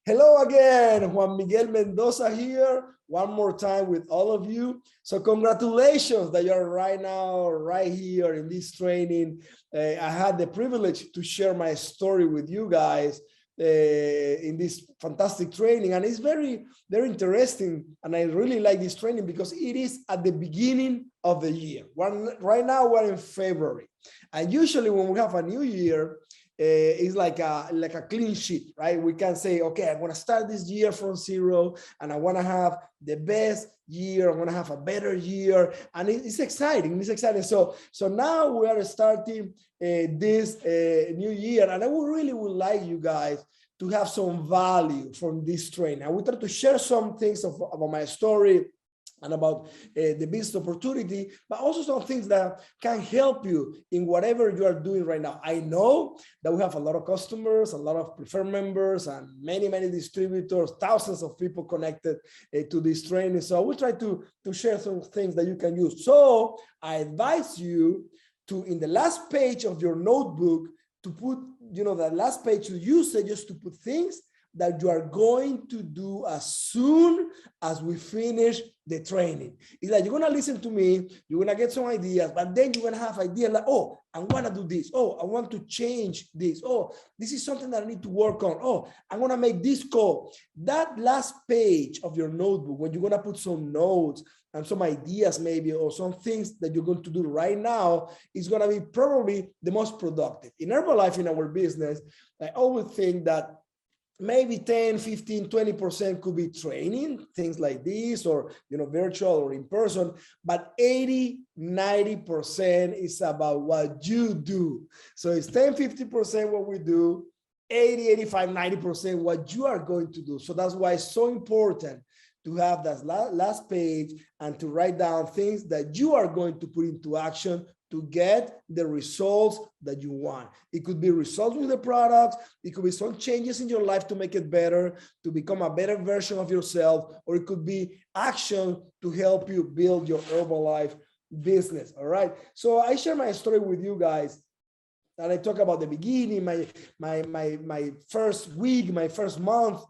Hello again, Juan Miguel Mendoza here, one more time with all of you. So congratulations that you're right now, right here in this training. I had the privilege to share my story with you guys in this fantastic training. And it's very, very interesting. And I really like this training because it is at the beginning of the year. Right now, we're in February. And usually when we have a new year, it's like a clean sheet, right? We can say, okay, I'm going to start this year from zero and I want to have the best year. I want to have a better year. And it's exciting. It's exciting. So now we are starting this new year. And I really would like you guys to have some value from this training. I will try to share some things about my story and about the business opportunity, but also some things that can help you in whatever you are doing right now. I know that we have a lot of customers, a lot of preferred members, and many, many distributors, thousands of people connected to this training. So I will try to share some things that you can use. So I advise you to, in the last page of your notebook, to put, the last page, to use it just to put things that you are going to do as soon as we finish the training. It's like you're going to listen to me, you're going to get some ideas, but then you're going to have ideas like, oh, I want to do this. Oh, I want to change this. Oh, this is something that I need to work on. Oh, I'm going to make this call. That last page of your notebook, when you're going to put some notes and some ideas maybe, or some things that you're going to do right now, is going to be probably the most productive. In Herbalife, in our business, I always think that maybe 10, 15, 20% could be training, things like this, or, virtual or in person, but 80, 90% is about what you do. So it's 10, 50% what we do, 80, 85, 90% what you are going to do. So that's why it's so important to have that last page and to write down things that you are going to put into action to get the results that you want. It could be results with the products. It could be some changes in your life to make it better, to become a better version of yourself, or it could be action to help you build your Herbalife business. All right. So I share my story with you guys. And I talk about the beginning, my first week, my first month,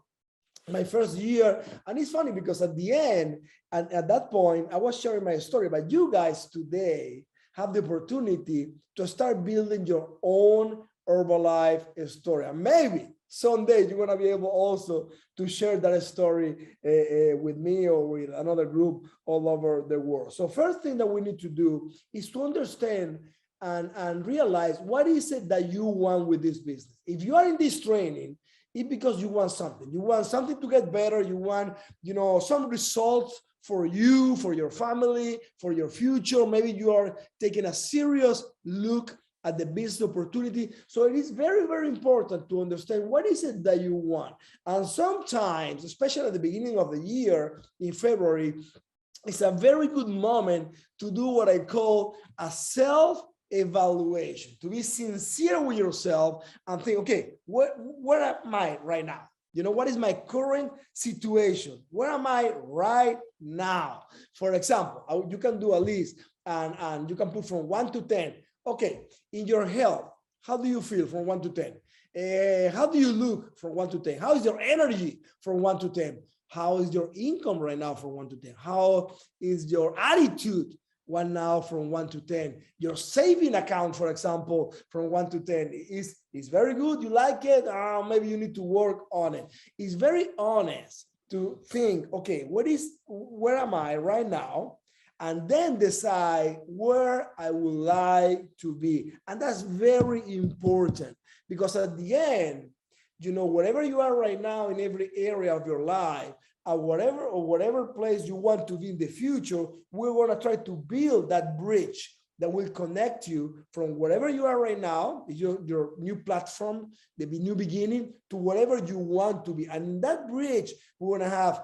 my first year. And it's funny because at the end, and at that point, I was sharing my story, but you guys today have the opportunity to start building your own Herbalife story. And maybe someday you're going to be able also to share that story with me or with another group all over the world. So first thing that we need to do is to understand and realize what is it that you want with this business. If you are in this training, it's because you want something. You want something to get better. You want, some results for you, for your family, for your future. Maybe you are taking a serious look at the business opportunity. So it is very, very important to understand what is it that you want. And sometimes, especially at the beginning of the year, in February, it's a very good moment to do what I call a self-evaluation, to be sincere with yourself and think, okay, where am I right now? What is my current situation? Where am I right now? For example, you can do a list and you can put from 1 to 10. Okay, in your health, how do you feel from 1 to 10? How do you look from 1 to 10? How is your energy from 1 to 10? How is your income right now from 1 to 10? How is your attitude now from 1 to 10? Your saving account, for example, from 1 to 10 is very good. You like it? Maybe you need to work on it. It's very honest to think, okay, where am I right now? And then decide where I would like to be. And that's very important because at the end, wherever you are right now in every area of your life, whatever place you want to be in the future, we're going to try to build that bridge that will connect you from wherever you are right now, your new platform, the new beginning, to whatever you want to be. And in that bridge, we're going to have,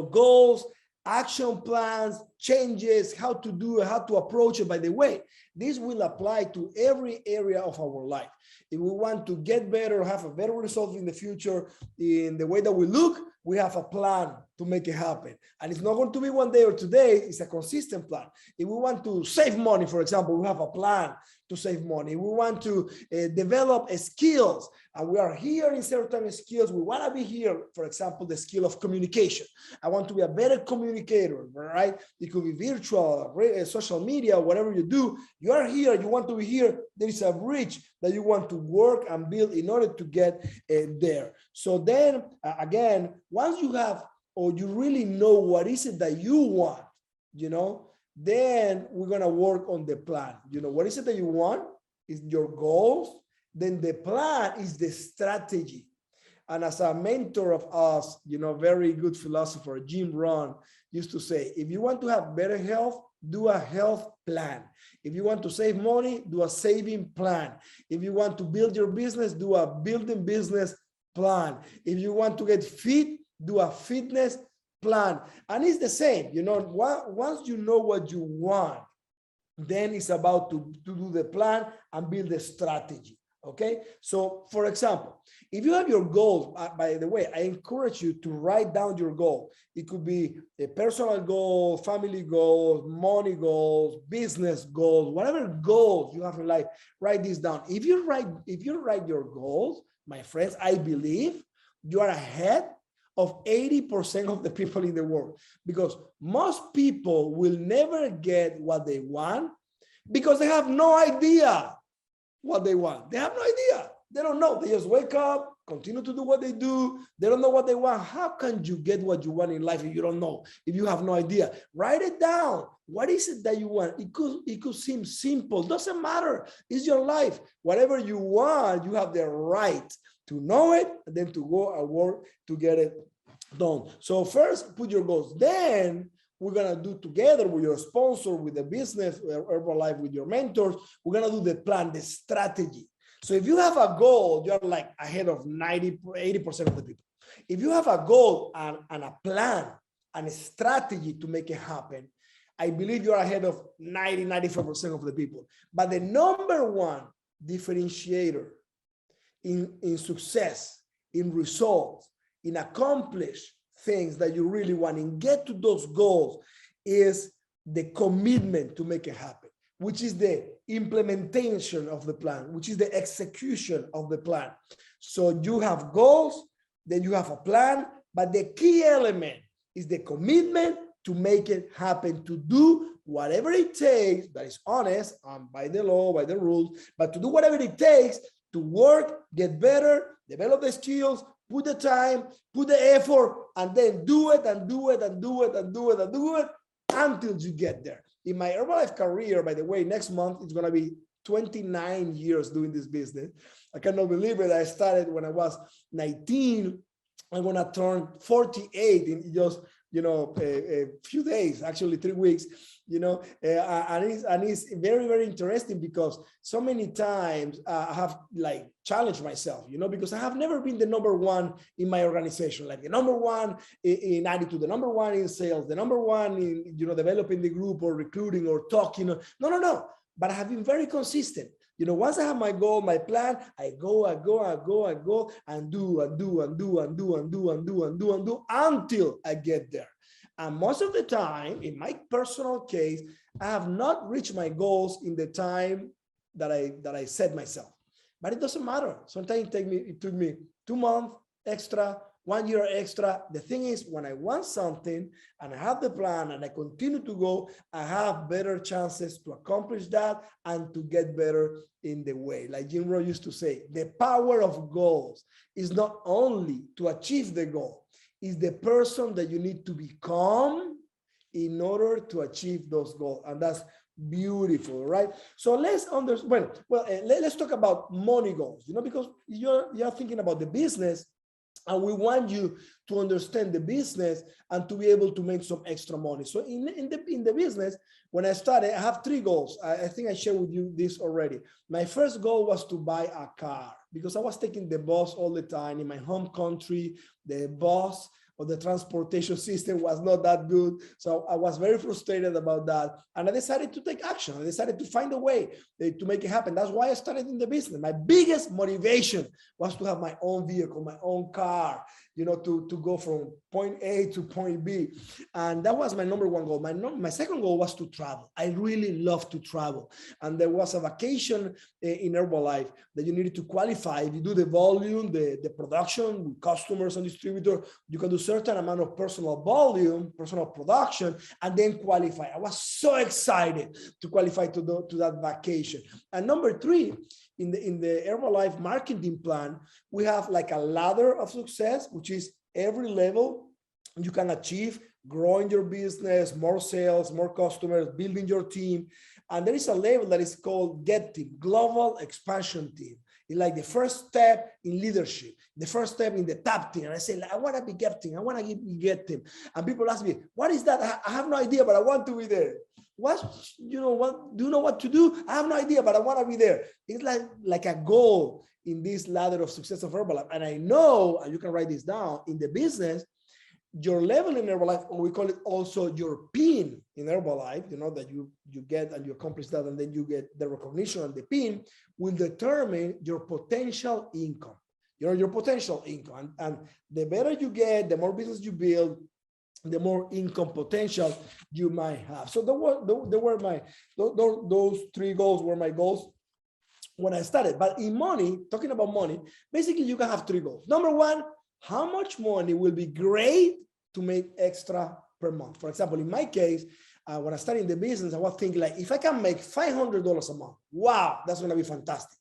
goals, action plans, changes, how to do it, how to approach it. By the way, this will apply to every area of our life. If we want to get better, have a better result in the future, in the way that we look, we have a plan to make it happen. And it's not going to be one day or today, it's a consistent plan. If we want to save money, for example, we have a plan to save money. We want to develop skills, and we are here in certain skills. We want to be here, for example, the skill of communication. I want to be a better communicator, right? It could be virtual, social media, whatever you do. You are here, you want to be here. There is a bridge that you want to work and build in order to get there. So then again, once you have, or you really know what is it that you want, then we're going to work on the plan. What is it that you want? Is your goals. Then the plan is the strategy. And as a mentor of us, very good philosopher, Jim Rohn, used to say, if you want to have better health, do a health plan. If you want to save money, do a saving plan. If you want to build your business, do a building business plan. If you want to get fit, do a fitness plan. And it's the same, once you know what you want, then it's about to do the plan and build the strategy. Okay, so for example, if you have your goals, by the way, I encourage you to write down your goal. It could be a personal goal, family goals, money goals, business goals, whatever goals you have in life, write this down. If you write your goals, my friends, I believe you are ahead of 80% of the people in the world, because most people will never get what they want because they have no idea what they want. They have no idea. They don't know. They just wake up, continue to do what they do. They don't know what they want. How can you get what you want in life if you don't know, if you have no idea? Write it down. What is it that you want? It could seem simple. Doesn't matter. It's your life. Whatever you want, you have the right to know it and then to go and work to get it done. So first, put your goals. Then we're going to do together with your sponsor, with the business, Herbalife, with your mentors, we're going to do the plan, the strategy. So if you have a goal, you're like ahead of 80% of the people. If you have a goal and a plan and a strategy to make it happen, I believe you're ahead of 95% of the people. But the number one differentiator in success, in results, in accomplish things that you really want and get to those goals is the commitment to make it happen, which is the implementation of the plan, which is the execution of the plan. So you have goals, then you have a plan, but the key element is the commitment to make it happen, to do whatever it takes that is honest and by the law, by the rules, but to do whatever it takes to work, get better, develop the skills, put the time, put the effort, and then do it and do it and do it and do it and do it until you get there. In my Herbalife career, by the way, next month, it's going to be 29 years doing this business. I cannot believe it. I started when I was 19. I'm going to turn 48 in just, a few days, actually 3 weeks, and it's very, very interesting because so many times I have challenged myself, because I have never been the number one in my organization, like the number one in attitude, the number one in sales, the number one in, developing the group or recruiting or talking. No. But I have been very consistent. Once I have my goal, my plan, I go and do until I get there. And most of the time, in my personal case, I have not reached my goals in the time that I set myself. But it doesn't matter. Sometimes it took me 2 months extra, 1 year extra. The thing is, when I want something and I have the plan and I continue to go, I have better chances to accomplish that and to get better in the way. Like Jim Rohn used to say, the power of goals is not only to achieve the goal, it's the person that you need to become in order to achieve those goals. And that's beautiful, right? So let's understand. Let's talk about money goals, because you're thinking about the business. And we want you to understand the business and to be able to make some extra money. So in the business, when I started, I have 3 goals. I think I shared with you this already. My first goal was to buy a car because I was taking the bus all the time in my home country. The bus or the transportation system was not that good. So I was very frustrated about that. And I decided to take action. I decided to find a way to make it happen. That's why I started in the business. My biggest motivation was to have my own vehicle, my own car, to go from point A to point B. And that was my number one goal. My second goal was to travel. I really love to travel. And there was a vacation in Herbalife that you needed to qualify. If you do the volume, the production with customers and distributors, you can do certain amount of personal volume, personal production, and then qualify. I was so excited to qualify to that vacation. And number three, in the Herbalife marketing plan, we have like a ladder of success, which is every level you can achieve, growing your business, more sales, more customers, building your team. And there is a level that is called Get Team, Global Expansion Team. It's like the first step in leadership, the first step in the top team. And I say, I want to be Get Team. I want to be Get Team. And people ask me, what is that? I have no idea, but I want to be there. What do you know what to do? I have no idea, but I want to be there. It's like a goal in this ladder of success of Herbalife. And I know, and you can write this down, in the business, your level in Herbalife, or we call it also your pin in Herbalife, that you get and you accomplish that, and then you get the recognition and the pin, will determine your potential income. Your potential income. And the better you get, the more business you build, the more income potential you might have. So those three goals were my goals when I started. But in money, talking about money, basically you can have three goals. Number one, how much money will be great to make extra per month? For example, in my case, when I started in the business, I was thinking like, if I can make $500 a month, wow, that's going to be fantastic.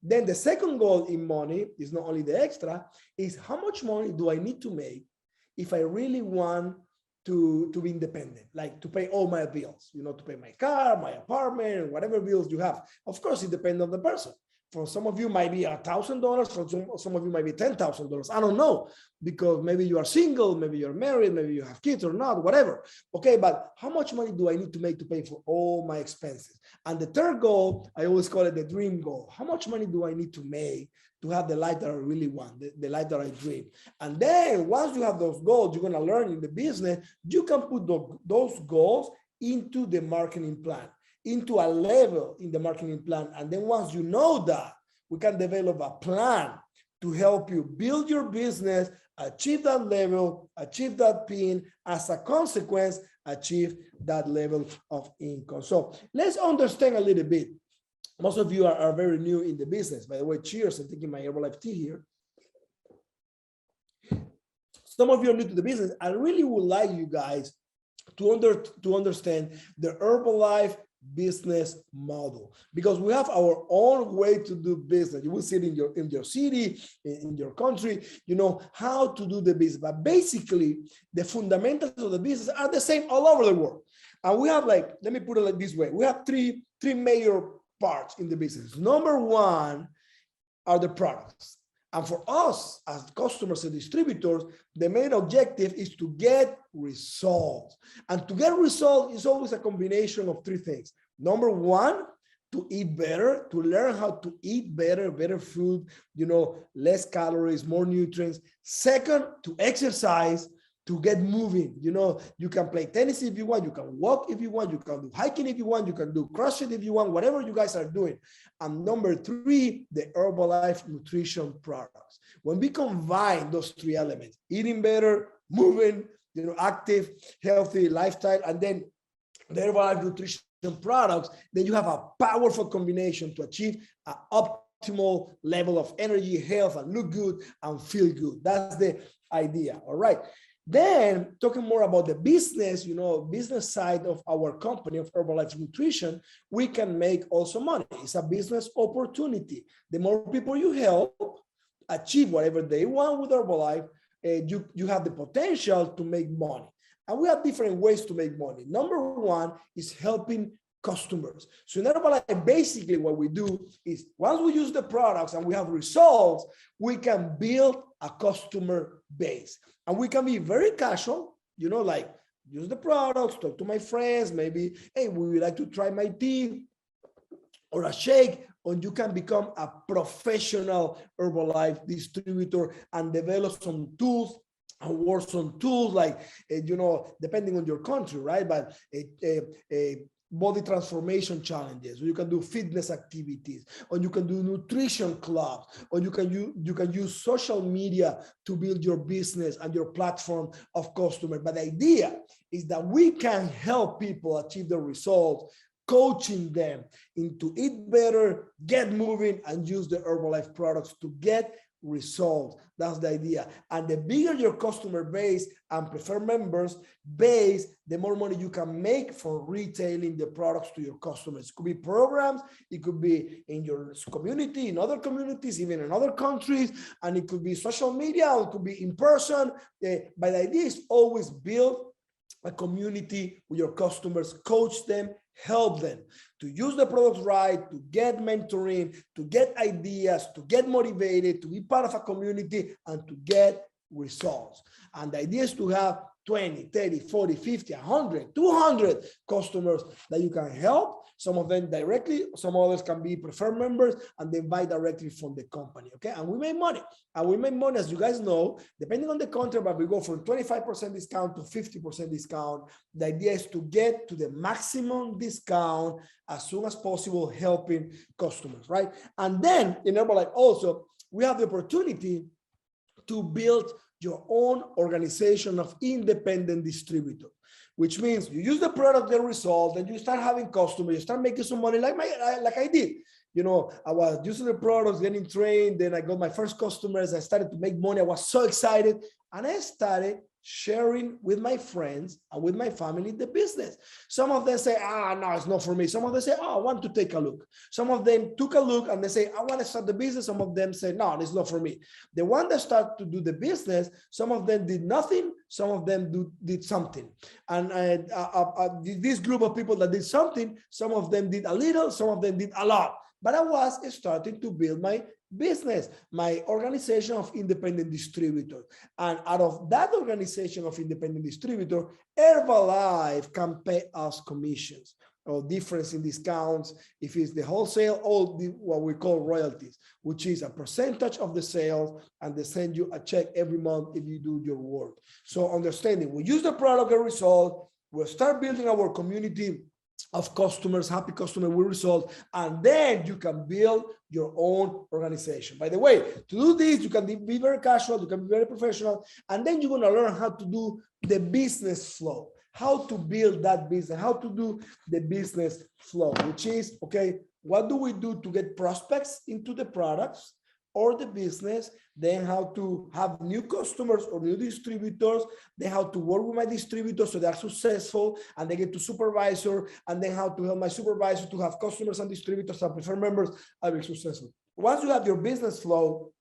Then the second goal in money is not only the extra, is how much money do I need to make if I really want to be independent, like to pay all my bills, to pay my car, my apartment, whatever bills you have. Of course, it depends on the person. For some of you might be $1,000, for some of you might be $10,000. I don't know, because maybe you are single, maybe you're married, maybe you have kids or not, whatever. Okay, but how much money do I need to make to pay for all my expenses? And the third goal, I always call it the dream goal. How much money do I need to make to have the life that I really want, the life that I dream? And then once you have those goals, you're going to learn in the business, you can put those goals into the marketing plan, into a level in the marketing plan. And then once you know that, we can develop a plan to help you build your business, achieve that level, achieve that pin, as a consequence, achieve that level of income. So let's understand a little bit. Most of you are very new in the business. By the way, cheers, I'm taking my Herbalife tea here. Some of you are new to the business. I really would like you guys to understand the Herbalife business model, because we have our own way to do business. You will see it in your city, in your country, how to do the business. But basically, the fundamentals of the business are the same all over the world. And we have, let me put it like this way. We have three major parts in the business. Number one are the products. And for us as customers and distributors, the main objective is to get results. And to get results is always a combination of three things. Number one, to eat better, to learn how to eat better food, less calories, more nutrients. Second, to exercise, to get moving. You can play tennis if you want, you can walk if you want, you can do hiking if you want, you can do CrossFit if you want, whatever you guys are doing. And number three, the Herbalife nutrition products. When we combine those three elements, eating better, moving, active, healthy lifestyle, and then the Herbalife nutrition products, then you have a powerful combination to achieve an optimal level of energy, health, and look good and feel good. That's the idea. All right. Then talking more about the business, business side of our company of Herbalife Nutrition, we can make also money. It's a business opportunity. The more people you help achieve whatever they want with Herbalife, you have the potential to make money. And we have different ways to make money. Number one is helping customers. So in Herbalife, basically what we do is once we use the products and we have results, we can build a customer base. And we can be very casual, like use the products, talk to my friends, maybe, hey, we would like to try my tea or a shake, or you can become a professional Herbalife distributor and develop some tools and works on tools like, depending on your country, right? But body transformation challenges, or you can do fitness activities, or you can do nutrition clubs, or you can use social media to build your business and your platform of customers. But the idea is that we can help people achieve the results, coaching them into eat better, get moving, and use the Herbalife products to get results. That's the idea. And the bigger your customer base and preferred members base, the more money you can make for retailing the products to your customers. It could be programs, it could be in your community, in other communities, even in other countries, and it could be social media, or it could be in person. But the idea is always build a community with your customers, coach them, help them to use the products right, to get mentoring, to get ideas, to get motivated, to be part of a community, and to get results. And the idea is to have 20, 30, 40, 50, 100, 200 customers that you can help. Some of them directly, some others can be preferred members, and they buy directly from the company, okay? And we make money. And we make money, as you guys know, depending on the country, but we go from 25% discount to 50% discount. The idea is to get to the maximum discount as soon as possible, helping customers, right? And then in Herbalife also, we have the opportunity to build your own organization of independent distributors, which means you use the product, the result, and you start having customers, you start making some money like I did. I was using the products, getting trained, then I got my first customers, I started to make money, I was so excited, and I started sharing with my friends and with my family the business. Some of them say, no, it's not for me. Some of them say, I want to take a look. Some of them took a look and they say, I want to start the business. Some of them say, no, it's not for me. The one that started to do the business, some of them did nothing. Some of them did something. And this group of people that did something, some of them did a little, some of them did a lot. But I was starting to build my business, my organization of independent distributors. And out of that organization of independent distributor, Herbalife can pay us commissions or difference in discounts if it's the wholesale or what we call royalties, which is a percentage of the sales, and they send you a check every month if you do your work. So understanding, we use the product and result, we'll start building our community of customers, happy customer will result, and then you can build your own organization. By the way, to do this, you can be very casual, you can be very professional, and then you're going to learn how to do the business flow, how to build that business, how to do the business flow, which is, okay, what do we do to get prospects into the products or the business, then how to have new customers or new distributors, then how to work with my distributors so they are successful and they get to supervisor, and then how to help my supervisor to have customers and distributors and preferred members and be successful. Once you have your business flow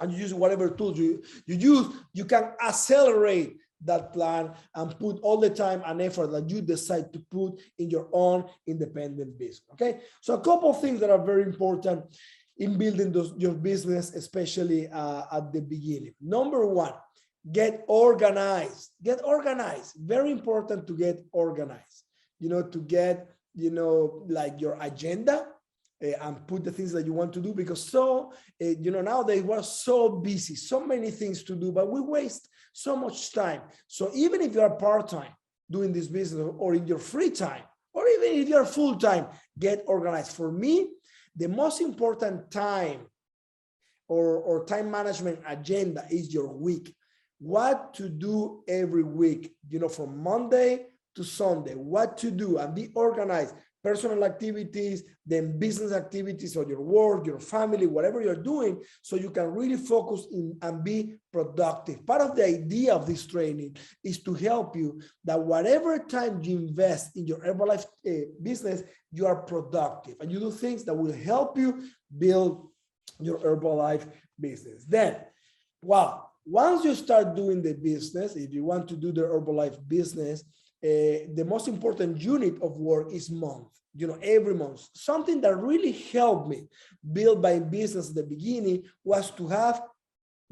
and you use whatever tools you use, you can accelerate that plan and put all the time and effort that you decide to put in your own independent business, okay? So a couple of things that are very important in building your business, especially at the beginning. Number one, get organized. Get organized. Very important to get organized. To get, like your agenda and put the things that you want to do, because nowadays we're so busy, so many things to do, but we waste so much time. So even if you are part-time doing this business, or in your free time, or even if you're full-time, get organized. For me, the most important time or time management agenda is your week. What to do every week, from Monday to Sunday, what to do, and be organized. Personal activities, then business activities, or your work, your family, whatever you're doing, so you can really focus in and be productive. Part of the idea of this training is to help you that whatever time you invest in your Herbalife business, you are productive and you do things that will help you build your Herbalife business. Then, once you start doing the business, if you want to do the Herbalife business, the most important unit of work is month, every month. Something that really helped me build my business at the beginning was to have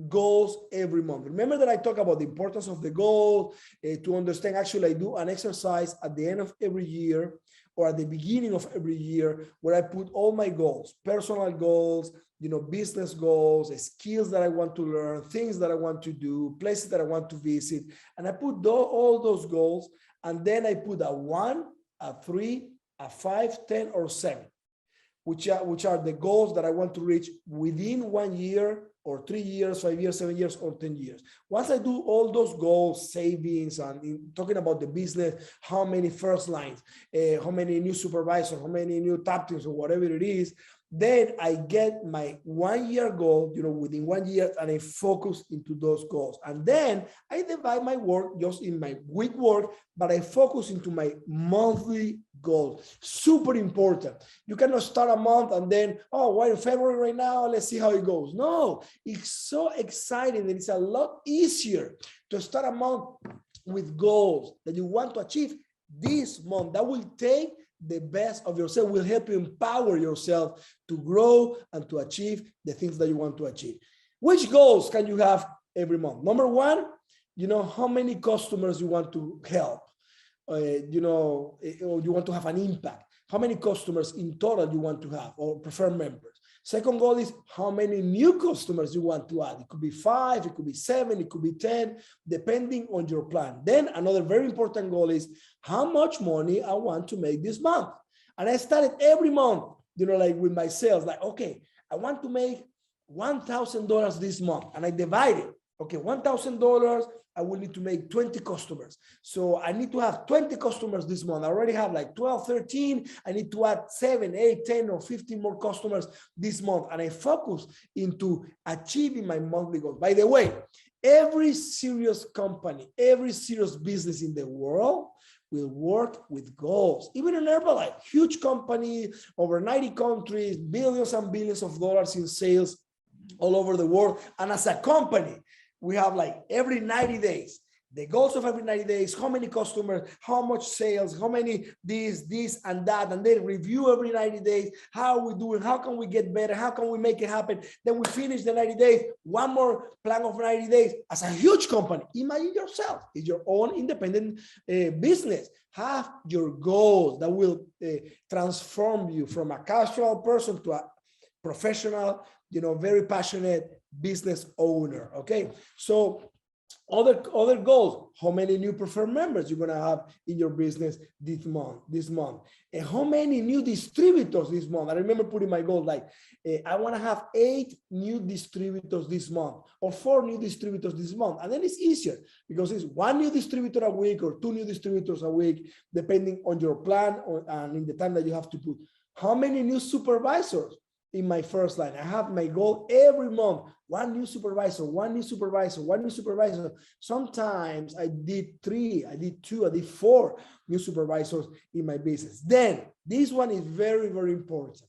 goals every month. Remember that I talk about the importance of the goal, to understand. Actually, I do an exercise at the end of every year or at the beginning of every year where I put all my goals, personal goals, business goals, skills that I want to learn, things that I want to do, places that I want to visit. And I put all those goals, and then I put a 1, a 3, a 5, 10, or 7, which are the goals that I want to reach within 1 year, or 3 years, 5 years, 7 years, or 10 years. Once I do all those goals, savings, and talking about the business, how many first lines, how many new supervisors, how many new top teams, or whatever it is, then I get my 1 year goal, within 1 year, and I focus into those goals. And then I divide my work just in my week work, but I focus into my monthly goal. Super important. You cannot start a month and then, oh, we're in February right now, let's see how it goes. No, it's so exciting, and it's a lot easier to start a month with goals that you want to achieve this month. That will take the best of yourself, will help you empower yourself to grow and to achieve the things that you want to achieve. Which goals can you have every month? Number one, how many customers you want to help, or you want to have an impact. How many customers in total you want to have, or preferred members. Second goal is how many new customers you want to add. It could be 5, it could be 7, it could be 10, depending on your plan. Then another very important goal is how much money I want to make this month. And I started every month, like with my sales, like, okay, I want to make $1,000 this month. And I divide it. Okay, $1,000, I will need to make 20 customers. So I need to have 20 customers this month. I already have like 12, 13. I need to add 7, 8, 10, or 15 more customers this month. And I focus into achieving my monthly goals. By the way, every serious company, every serious business in the world will work with goals. Even in Herbalife, huge company, over 90 countries, billions and billions of dollars in sales all over the world. And as a company, we have like every 90 days, the goals of every 90 days, how many customers, how much sales, how many this and that, and then review every 90 days, how are we doing, how can we get better, how can we make it happen. Then we finish the 90 days, one more plan of 90 days. As a huge company, imagine yourself, it's your own independent business. Have your goals that will transform you from a casual person to a professional, very passionate business owner. Okay, so other goals: how many new preferred members you're gonna have in your business this month, and how many new distributors this month. I remember putting my goal like I want to have 8 new distributors this month, or 4 new distributors this month, and then it's easier because it's 1 new distributor a week or 2 new distributors a week, depending on your plan and in the time that you have to put. How many new supervisors? In my first line, I have my goal every month: 1 new supervisor, 1 new supervisor, 1 new supervisor. Sometimes I did 3, I did 2, I did 4 new supervisors in my business. Then this one is very, very important,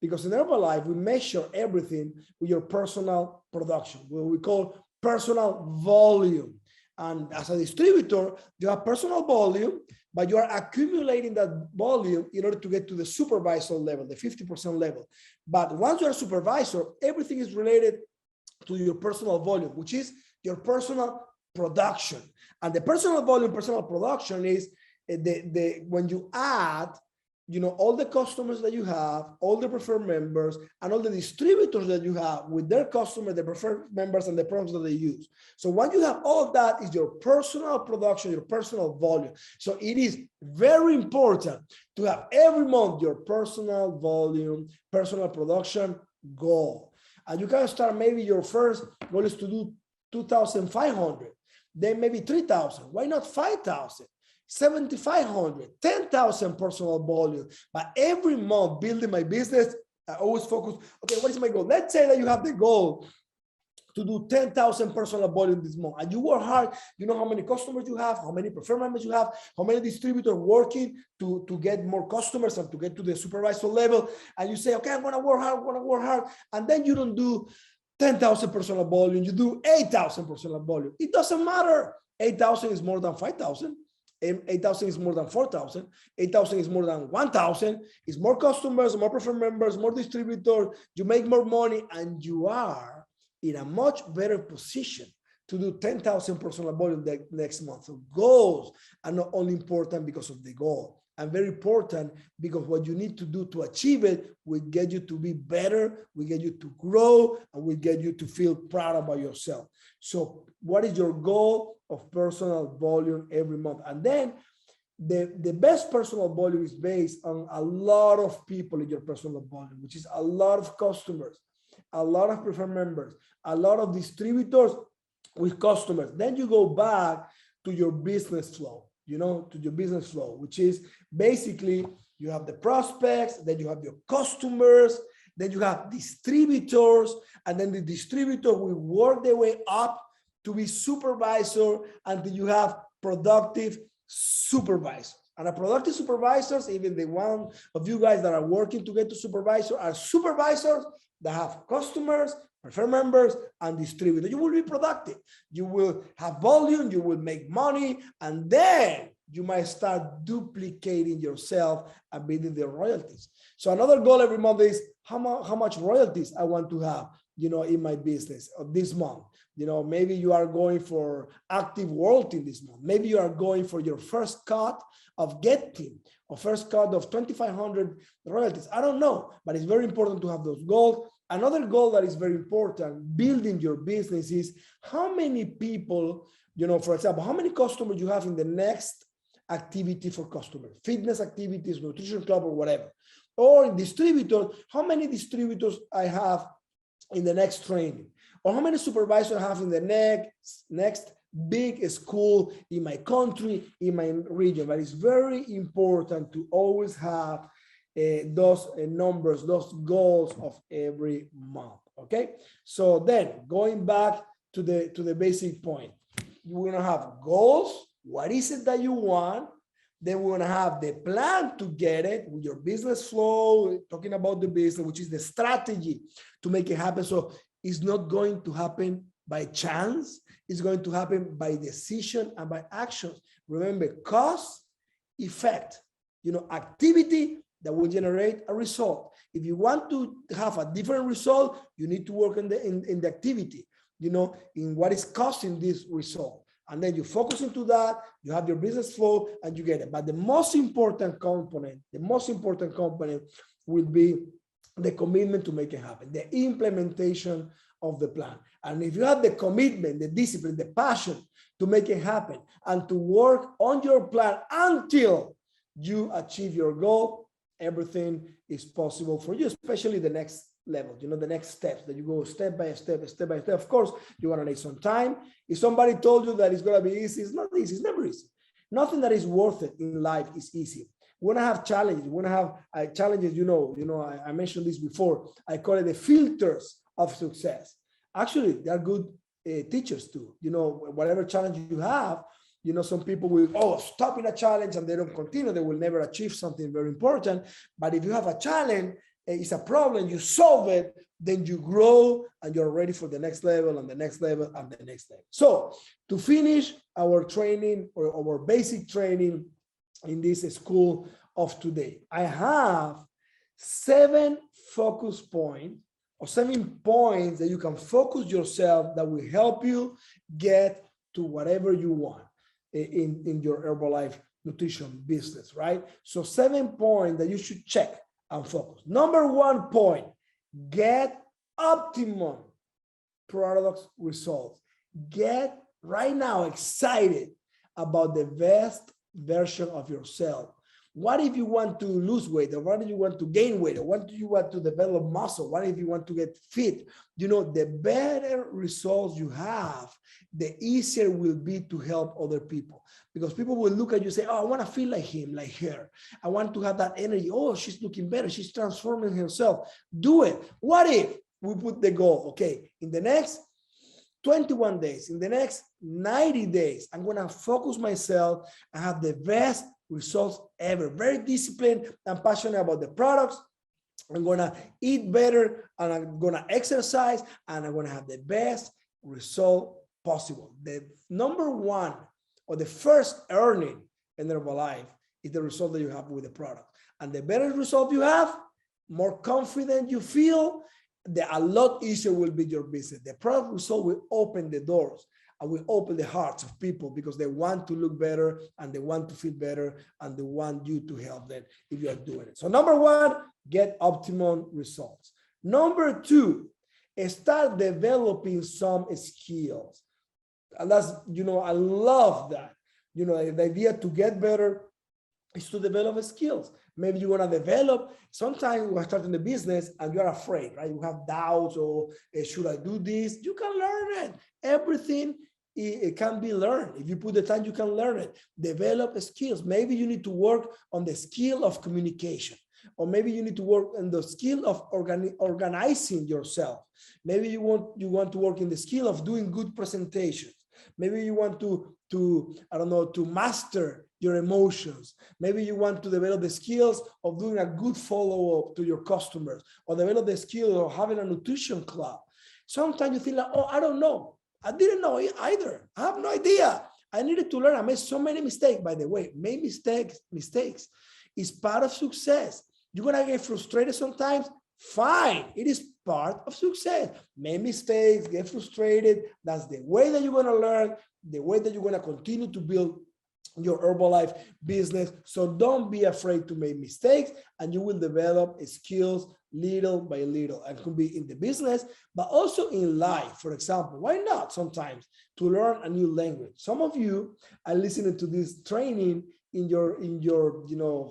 because in Herbalife, we measure everything with your personal production, what we call personal volume. And as a distributor, you have personal volume, but you are accumulating that volume in order to get to the supervisor level, the 50% level. But once you're a supervisor, everything is related to your personal volume, which is your personal production. And the personal volume, personal production is when you add, all the customers that you have, all the preferred members, and all the distributors that you have with their customers, the preferred members, and the products that they use. So once you have all that, is your personal production, your personal volume. So it is very important to have every month your personal volume, personal production goal. And you can start, maybe your first goal is to do 2,500, then maybe 3,000. Why not 5,000? 7,500, 10,000 personal volume. But every month building my business, I always focus, okay, what is my goal? Let's say that you have the goal to do 10,000 personal volume this month, and you work hard. You know how many customers you have, how many preferred members you have, how many distributors working to get more customers and to get to the supervisor level. And you say, okay, I'm going to work hard. And then you don't do 10,000 personal volume, you do 8,000 personal volume. It doesn't matter. 8,000 is more than 5,000. 8,000 is more than 4,000. 8,000 is more than 1,000. It's more customers, more preferred members, more distributors. You make more money, and you are in a much better position to do 10,000 personal volume next month. So goals are not only important because of the goal. and very important, because what you need to do to achieve it will get you to be better, will get you to grow, and will get you to feel proud about yourself. So what is your goal of personal volume every month? And then the best personal volume is based on a lot of people in your personal volume, which is a lot of customers, a lot of preferred members, a lot of distributors with customers. Then you go back to your business flow, to your business flow, which is basically you have the prospects, then you have your customers, then you have distributors, and then the distributor will work their way up to be supervisor until you have productive supervisors. And a productive supervisors, even the one of you guys that are working to get to supervisor, are supervisors that have customers, preferred members, and distributors. You will be productive. You will have volume, you will make money, and then you might start duplicating yourself and building the royalties. So another goal every month is how much royalties I want to have, in my business this month. Maybe you are going for active royalty this month. Maybe you are going for your first cut of getting, or first cut of 2,500 royalties. I don't know, but it's very important to have those goals. Another goal that is very important, building your business, is how many people, for example, how many customers you have in the next activity for customers, fitness activities, nutrition club, or whatever. Or in distributors, how many distributors I have in the next training, or how many supervisors I have in the next big school in my country, in my region. But it's very important to always have those numbers, those goals of every month. Okay, so then going back to the basic point, you're gonna have goals. What is it that you want? Then we're gonna have the plan to get it with your business flow, talking about the business, which is the strategy to make it happen. So it's not going to happen by chance. It's going to happen by decision and by actions. Remember, cause, effect, activity that will generate a result. If you want to have a different result, you need to work in the activity, in what is causing this result. And then you focus into that, you have your business flow, and you get it. But the most important component will be the commitment to make it happen, the implementation of the plan. And if you have the commitment, the discipline, the passion to make it happen and to work on your plan until you achieve your goal, everything is possible for you, especially the next level, the next steps that you go step by step. Of course, you're going to need some time. If somebody told you that it's going to be easy, it's not easy. It's never easy. Nothing that is worth it in life is easy. We're going to have challenges. We're going to have challenges, I mentioned this before. I call it the filters of success. Actually, they are good teachers too. Whatever challenge you have, some people will, stop in a challenge and they don't continue. They will never achieve something very important. But if you have a challenge, it's a problem, you solve it, then you grow and you're ready for the next level and the next level and the next level. So to finish our training, or our basic training in this school of today, I have 7 focus points, or 7 points that you can focus yourself that will help you get to whatever you want in your Herbalife nutrition business, right? So 7 points that you should check and focus. Number 1 point, get optimum product results. Get right now excited about the best version of yourself. What if you want to lose weight, or what if you want to gain weight, or what do you want to develop muscle? What if you want to get fit? The better results you have, the easier it will be to help other people, because people will look at you and say, I want to feel like him, like her. I want to have that energy. She's looking better. She's transforming herself. Do it. What if we put the goal, okay, in the next 21 days, in the next 90 days, I'm going to focus myself and have the best results ever. Very disciplined and passionate about the products. I'm going to eat better, and I'm going to exercise, and I'm going to have the best result possible. The number 1, or the first earning in Herbalife, is the result that you have with the product. And the better result you have, more confident you feel, a lot easier will be your business. The product result will open the doors. and will open the hearts of people because they want to look better and they want to feel better and they want you to help them if you are doing it. So number one, get optimum results. Number two, start developing some skills. And that's, I love that. The idea to get better is to develop skills. Maybe you want to develop, sometimes you are starting a business and you're afraid, right? You have doubts or should I do this? You can learn it. Everything it can be learned. If you put the time, you can learn it. Develop skills. Maybe you need to work on the skill of communication, or maybe you need to work on the skill of organizing yourself. Maybe you want to work in the skill of doing good presentations. Maybe you want to master your emotions. Maybe you want to develop the skills of doing a good follow-up to your customers, or develop the skill of having a nutrition club. Sometimes you think like, oh, I don't know. I didn't know either. I have no idea. I needed to learn. I made so many mistakes, by the way. Make mistakes is part of success. You're going to get frustrated sometimes. Fine. It is part of success. Make mistakes, get frustrated. That's the way that you're going to learn, the way that you're going to continue to build your Herbalife business. So don't be afraid to make mistakes, and you will develop skills little by little. And it could be in the business, but also in life. For example, why not sometimes to learn a new language? Some of you are listening to this training in your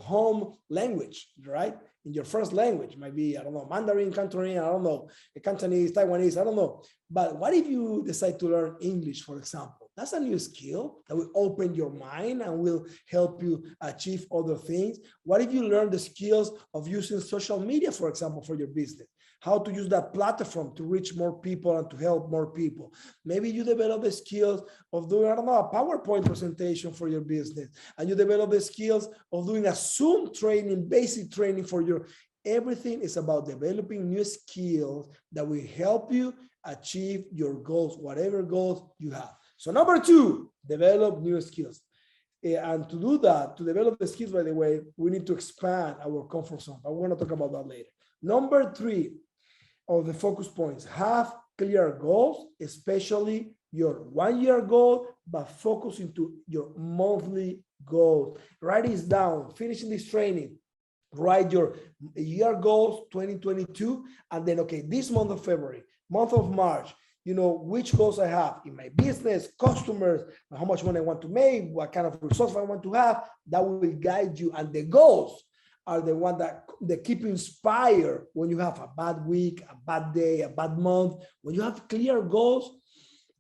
home language, right? In your first language, might be, I don't know, Mandarin, Cantonese, I don't know, Cantonese, Taiwanese, I don't know. But what if you decide to learn English, for example? That's a new skill that will open your mind and will help you achieve other things. What if you learn the skills of using social media, for example, for your business? How to use that platform to reach more people and to help more people. Maybe you develop the skills of doing, I don't know, a PowerPoint presentation for your business. And you develop the skills of doing a Zoom training, basic training for your, everything is about developing new skills that will help you achieve your goals, whatever goals you have. So number two, develop new skills. And to do that, to develop the skills, by the way, we need to expand our comfort zone. I'm going to talk about that later. Number three of the focus points, have clear goals, especially your 1 year goal, but focus into your monthly goals. Write this down, finishing this training, write your year goals 2022, and then, okay, this month of February, month of March, which goals I have in my business, customers, how much money I want to make, what kind of results I want to have. That will guide you. And the goals are the one that keep you inspired when you have a bad week, a bad day, a bad month. When you have clear goals,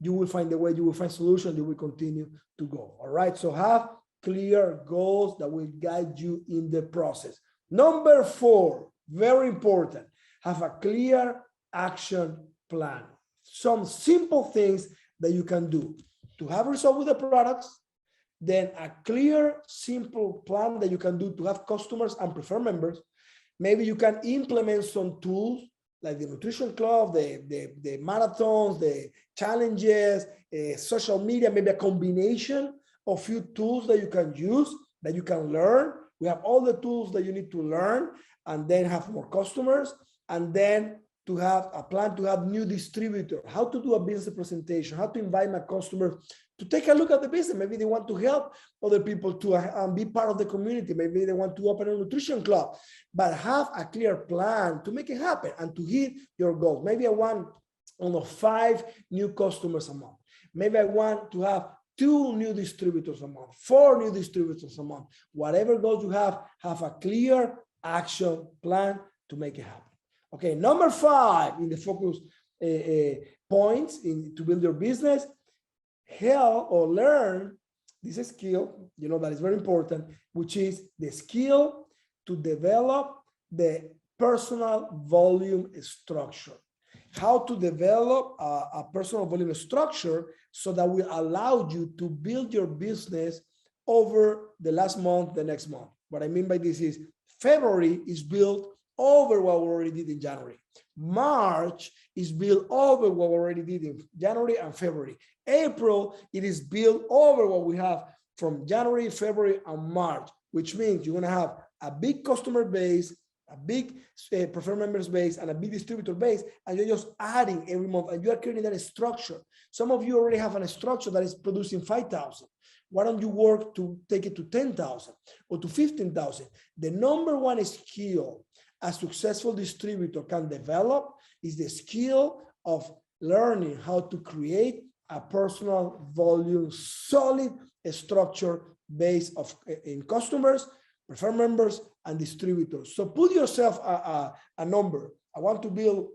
you will find the way, you will find solutions, you will continue to go. All right. So have clear goals that will guide you in the process. Number four, very important, have a clear action plan. Some simple things that you can do to have results with the products, then a clear, simple plan that you can do to have customers and preferred members. Maybe you can implement some tools like the nutrition club, the marathons, the challenges, social media, maybe a combination of few tools that you can use, that you can learn. We have all the tools that you need to learn, and then have more customers, and then to have a plan to have new distributor, how to do a business presentation, how to invite my customers to take a look at the business. Maybe they want to help other people to be part of the community. Maybe they want to open a nutrition club, but have a clear plan to make it happen and to hit your goals. Maybe I want 5 new customers a month. Maybe I want to have 2 new distributors a month, 4 new distributors a month. Whatever goals you have a clear action plan to make it happen. Okay, number 5 in the focus points to build your business, help or learn this skill, that is very important, which is the skill to develop the personal volume structure. How to develop a personal volume structure so that will allow you to build your business over the last month, the next month. What I mean by this is February is built over what we already did in January. March is built over what we already did in January and February. April, it is built over what we have from January, February, and March, which means you're going to have a big customer base, a big preferred members base and a big distributor base, and you're just adding every month, and you are creating that structure. Some of you already have a structure that is producing 5,000. Why don't you work to take it to 10,000 or to 15,000? The number one skill a successful distributor can develop is the skill of learning how to create a personal volume, solid structure base of in customers, preferred members, and distributors. So put yourself a number. I want to build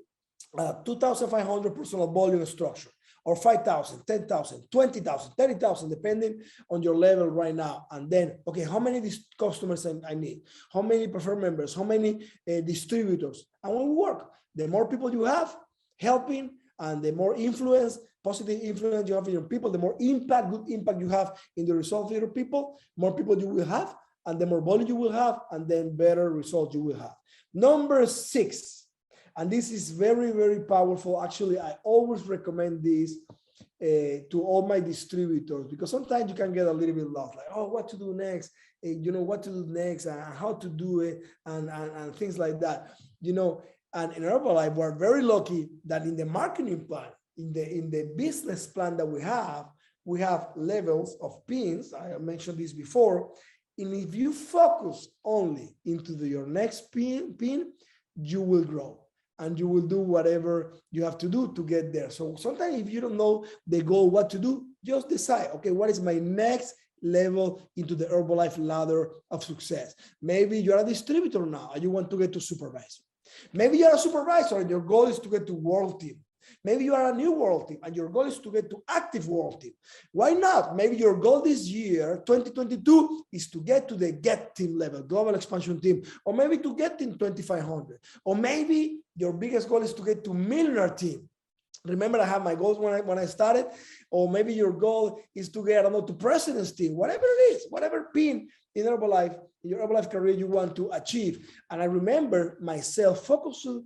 a 2,500 personal volume structure, or 5,000, 10,000, 20,000, 30,000, depending on your level right now. And then, okay, how many customers I need? How many preferred members? How many distributors? And when we work, the more people you have helping, and the more influence, positive influence you have in your people, the more impact, good impact you have in the results of your people, more people you will have, and the more volume you will have, and then better results you will have. Number 6, and this is very, very powerful. Actually, I always recommend this to all my distributors, because sometimes you can get a little bit lost, like, oh, what to do next? You know, what to do next, and how to do it, and things like that. You know, and in Herbalife, we're very lucky that in the marketing plan, in the business plan that we have levels of pins. I mentioned this before. And if you focus only into your next pin, you will grow, and you will do whatever you have to do to get there. So sometimes if you don't know the goal, what to do, just decide, okay, what is my next level into the Herbalife ladder of success? Maybe you're a distributor now and you want to get to supervisor. Maybe you're a supervisor and your goal is to get to world team. Maybe you are a new world team and your goal is to get to active world team. Why not? Maybe your goal this year, 2022, is to get to the get team level, global expansion team, or maybe to get in 2,500. Or maybe your biggest goal is to get to millionaire team. Remember, I have my goals when I started. Or maybe your goal is to get, I don't know, to president's team, whatever it is, whatever pin in Herbalife, in your Herbalife career you want to achieve. And I remember myself focusing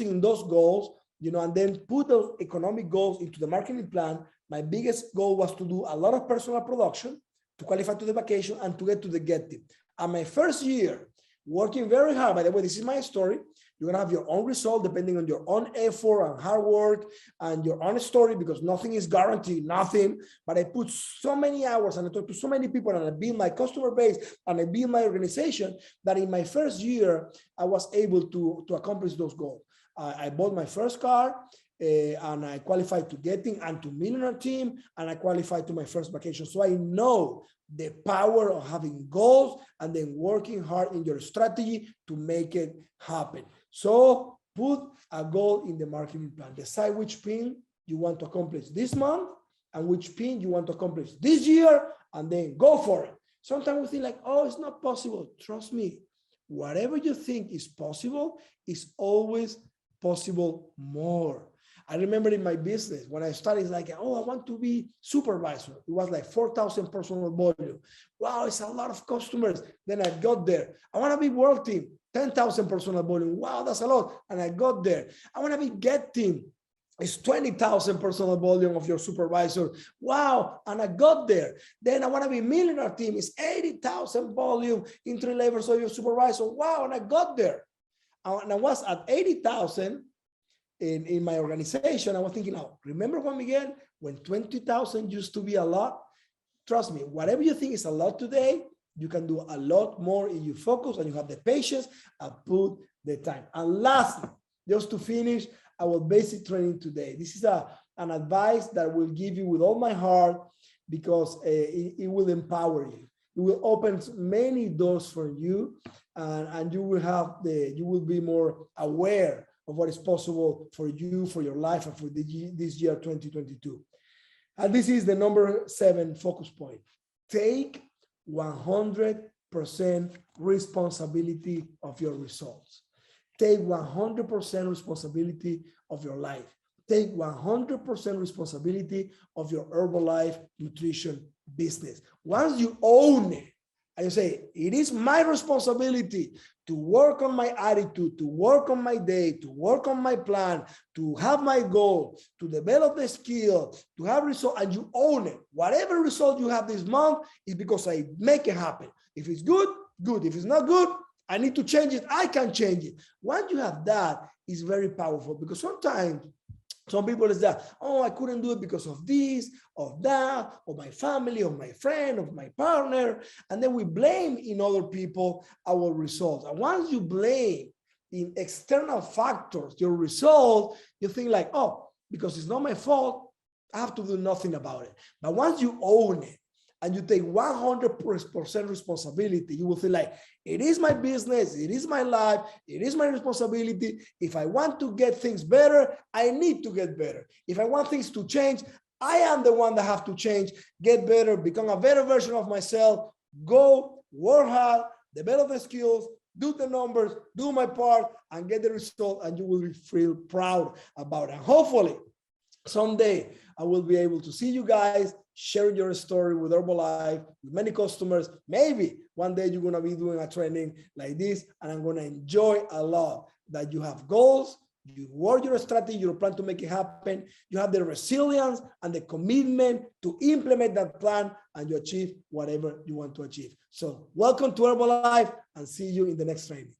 on those goals, you know, and then put those economic goals into the marketing plan. My biggest goal was to do a lot of personal production, to qualify to the vacation, and to get to the get team. And my first year, working very hard, by the way, this is my story. You're gonna have your own result depending on your own effort and hard work and your own story, because nothing is guaranteed, nothing. But I put so many hours and I talked to so many people, and I built my customer base and I built my organization, that in my first year, I was able to accomplish those goals. I bought my first car, and I qualified to getting and to millionaire team, and I qualified to my first vacation. So I know the power of having goals and then working hard in your strategy to make it happen. So put a goal in the marketing plan. Decide which pin you want to accomplish this month and which pin you want to accomplish this year, and then go for it. Sometimes we think like, oh, it's not possible. Trust me, whatever you think is possible is always possible more. I remember in my business, when I started, it's like, oh, I want to be supervisor. It was like 4,000 personal volume. Wow, it's a lot of customers. Then I got there. I want to be world team, 10,000 personal volume. Wow, that's a lot. And I got there. I want to be get team. It's 20,000 personal volume of your supervisor. Wow, and I got there. Then I want to be millionaire team. It's 80,000 volume in 3 levels of your supervisor. Wow, and I got there. And I was at 80,000 in my organization. I was thinking, now, remember Juan Miguel, when 20,000 used to be a lot? Trust me, whatever you think is a lot today, you can do a lot more if you focus and you have the patience and put the time. And lastly, just to finish our basic training today, this is an advice that I will give you with all my heart, because it will empower you. It will open many doors for you, and you will be more aware of what is possible for you, for your life, and for this year 2022. And this is the number 7 focus point. Take 100% responsibility of your results. Take 100% responsibility of your life. Take 100% responsibility of your Herbalife nutrition business. Once you own it, and you say, it is my responsibility to work on my attitude, to work on my day, to work on my plan, to have my goal, to develop the skill, to have result, and you own it. Whatever result you have this month is because I make it happen. If it's good, good. If it's not good, I need to change it. I can change it. Once you have that, it's very powerful, because sometimes some people is that, oh, I couldn't do it because of this, of that, of my family, of my friend, of my partner. And then we blame in other people our results. And once you blame in external factors your result, you think like, oh, because it's not my fault, I have to do nothing about it. But once you own it and you take 100% responsibility, you will feel like, it is my business, it is my life, it is my responsibility. If I want to get things better, I need to get better. If I want things to change, I am the one that have to change, get better, become a better version of myself, go, work hard, develop the skills, do the numbers, do my part, and get the result, and you will feel proud about it. And hopefully, someday, I will be able to see you guys sharing your story with Herbalife, with many customers. Maybe one day you're going to be doing a training like this, and I'm going to enjoy a lot that you have goals, you work your strategy, you plan to make it happen, you have the resilience and the commitment to implement that plan, and you achieve whatever you want to achieve. So welcome to Herbalife, and see you in the next training.